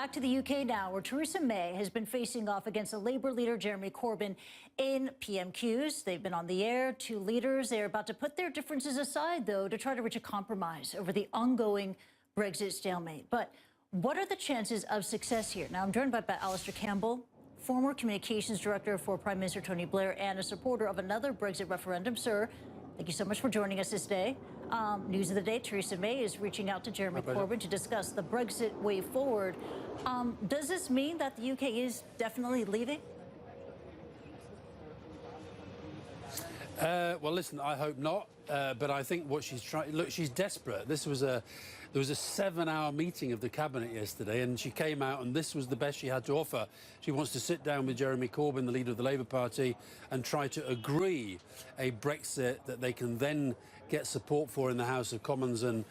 back to the UK now, where Theresa May has been facing off against the Labour leader Jeremy Corbyn in PMQs. They've been on the air. Two leaders. They're about to put their differences aside, though, to try to reach a compromise over the ongoing Brexit stalemate. But what are the chances of success here? Now, I'm joined by Alastair Campbell, former communications director for Prime Minister Tony Blair and a supporter of another Brexit referendum. Sir, thank you so much for joining us this day. News of the day, Theresa May is reaching out to Jeremy Corbyn to discuss the Brexit way forward. Does this mean that the UK is definitely leaving? Well, listen, I hope not. But I think what she's trying... Look, she's desperate. There was a 7-hour meeting of the cabinet yesterday, and she came out, and this was the best she had to offer. She wants to sit down with Jeremy Corbyn, the leader of the Labour Party, and try to agree a Brexit that they can then get support for in the House of Commons and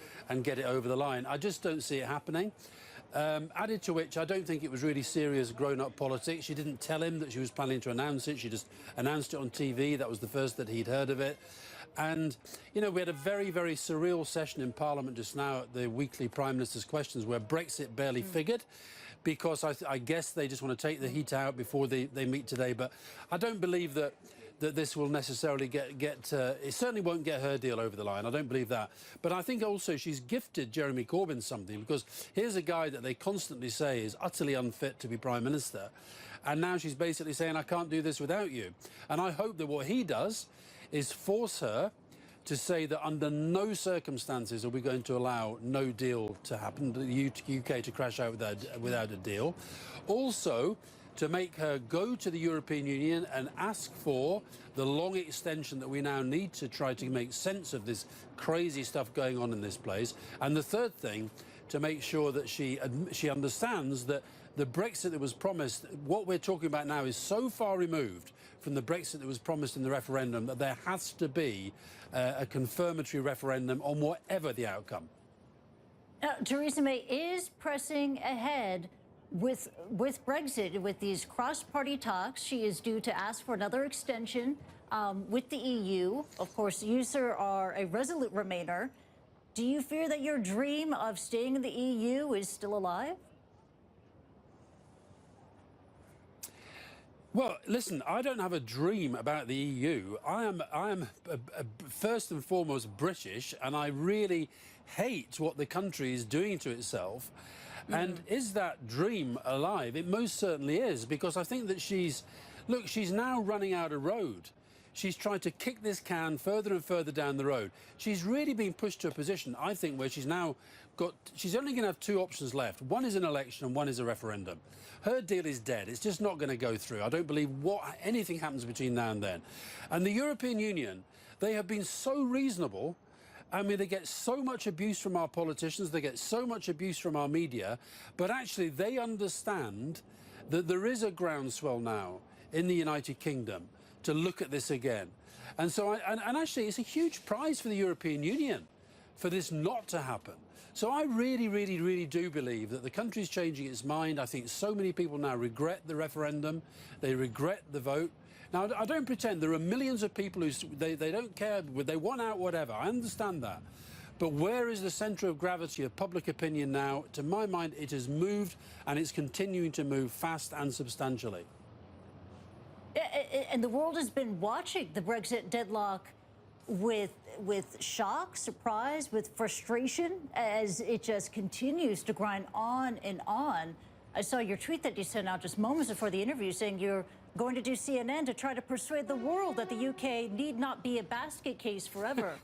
get it over the line. I just don't see it happening. Added to which, I don't think it was really serious grown-up politics. She didn't tell him that she was planning to announce it. She just announced it on TV. That was the first that he'd heard of it. And, you know, we had a very, very surreal session in Parliament just now at the weekly Prime Minister's Questions where Brexit barely figured, because I guess they just want to take the heat out before they meet today. But I don't believe that this will necessarily it certainly won't get her deal over the line. I don't believe that. But I think also she's gifted Jeremy Corbyn something, because here's a guy that they constantly say is utterly unfit to be Prime Minister. And now she's basically saying, I can't do this without you. And I hope that what he does is force her to say that under no circumstances are we going to allow no deal to happen, the UK to crash out without a deal. Also, to make her go to the European Union and ask for the long extension that we now need to try to make sense of this crazy stuff going on in this place. And the third thing, to make sure that she understands that the Brexit that was promised, what we're talking about now, is so far removed from the Brexit that was promised in the referendum that there has to be a confirmatory referendum on whatever the outcome. Theresa May is pressing ahead with Brexit, with these cross-party talks. She is due to ask for another extension with the EU. Of course, you, sir, are a resolute Remainer. Do you fear that your dream of staying in the EU is still alive? Well, listen, I don't have a dream about the EU. I am first and foremost British, and I really hate what the country is doing to itself. And is that dream alive? It most certainly is, because I think that she's now running out of road. She's trying to kick this can further and further down the road. She's really been pushed to a position, I think, where she's only going to have two options left. One is an election and one is a referendum. Her deal is dead. It's just not going to go through. I don't believe anything happens between now and then. And the European Union, they have been so reasonable. I mean, they get so much abuse from our politicians, they get so much abuse from our media, but actually they understand that there is a groundswell now in the United Kingdom to look at this again. And so, and actually, it's a huge prize for the European Union for this not to happen. So I really, really, really do believe that the country's changing its mind. I think so many people now regret the referendum. They regret the vote. Now, I don't pretend there are millions of people who they don't care, they want out whatever. I understand that. But where is the centre of gravity of public opinion now? To my mind, it has moved, and it's continuing to move fast and substantially. And the world has been watching the Brexit deadlock with shock, surprise, with frustration, as it just continues to grind on and on. I saw your tweet that you sent out just moments before the interview saying you're going to do CNN to try to persuade the world that the UK need not be a basket case forever.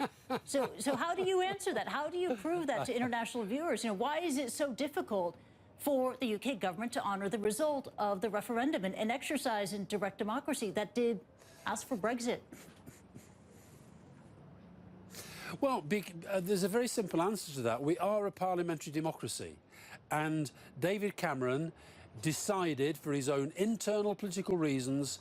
So how do you answer that? How do you prove that to international viewers? You know, why is it so difficult for the UK government to honour the result of the referendum and exercise in direct democracy that did ask for Brexit? Well, there's a very simple answer to that. We are a parliamentary democracy, and David Cameron decided, for his own internal political reasons,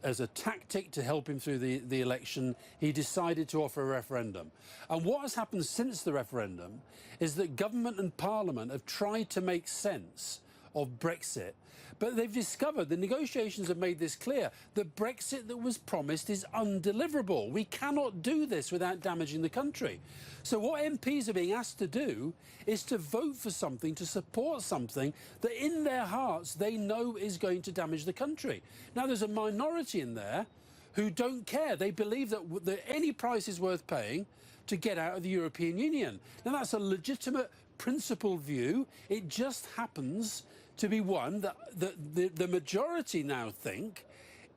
as a tactic to help him through the election, he decided to offer a referendum. And what has happened since the referendum is that government and parliament have tried to make sense of Brexit. But they've discovered, the negotiations have made this clear, that Brexit that was promised is undeliverable. We cannot do this without damaging the country. So what MPs are being asked to do is to vote for something, to support something that in their hearts they know is going to damage the country. Now, there's a minority in there who don't care. They believe that any price is worth paying to get out of the European Union. Now, that's a legitimate, principled view. It just happens to be one that the majority now think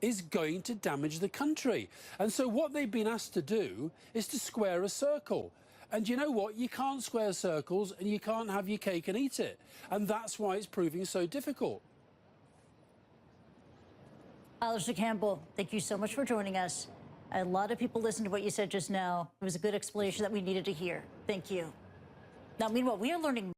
is going to damage the country. And so what they've been asked to do is to square a circle. And you know what? You can't square circles and you can't have your cake and eat it. And that's why it's proving so difficult. Alastair Campbell, thank you so much for joining us. A lot of people listened to what you said just now. It was a good explanation that we needed to hear. Thank you. Now, meanwhile, we are learning